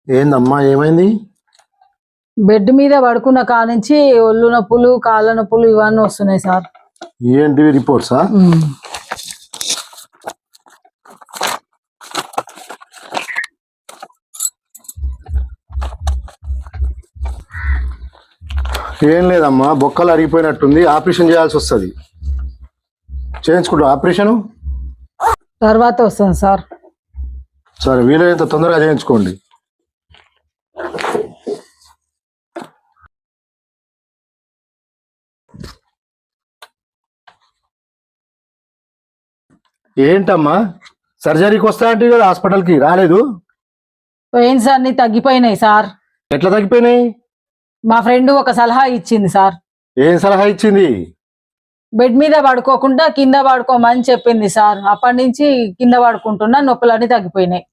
ఏందమ్మా ఏమైంది? బెడ్ మీద పడుకున్న కానించి ఒళ్ళు నొప్పులు కాళ్ళ నొప్పులు ఇవన్నీ వస్తున్నాయి సార్. ఏంటివి రిపోర్ట్సా? ఏం లేదమ్మా, బొక్కలు అరిగిపోయినట్టుంది, ఆపరేషన్ చేయాల్సి వస్తుంది. చేయించుకుంటా ఆపరేషను? తర్వాత వస్తాను సార్. సరే, వీలైనంత తొందరగా చేయించుకోండి. ఏంటమ్మా, సర్జరీకి వస్తా అంటే కదా హాస్పిటల్కి రాలేదు? పెయిన్స్ అన్ని తగ్గిపోయినాయి సార్. ఎట్లా తగ్గిపోయినాయి? మా ఫ్రెండ్ ఒక సలహా ఇచ్చింది సార్. ఏం సలహా ఇచ్చింది? బెడ్ మీద పడుకోకుండా కింద పడుకోమని చెప్పింది సార్. అప్పటి నుంచి కింద పడుకుంటున్నా, నొప్పులన్నీ తగ్గిపోయినాయి.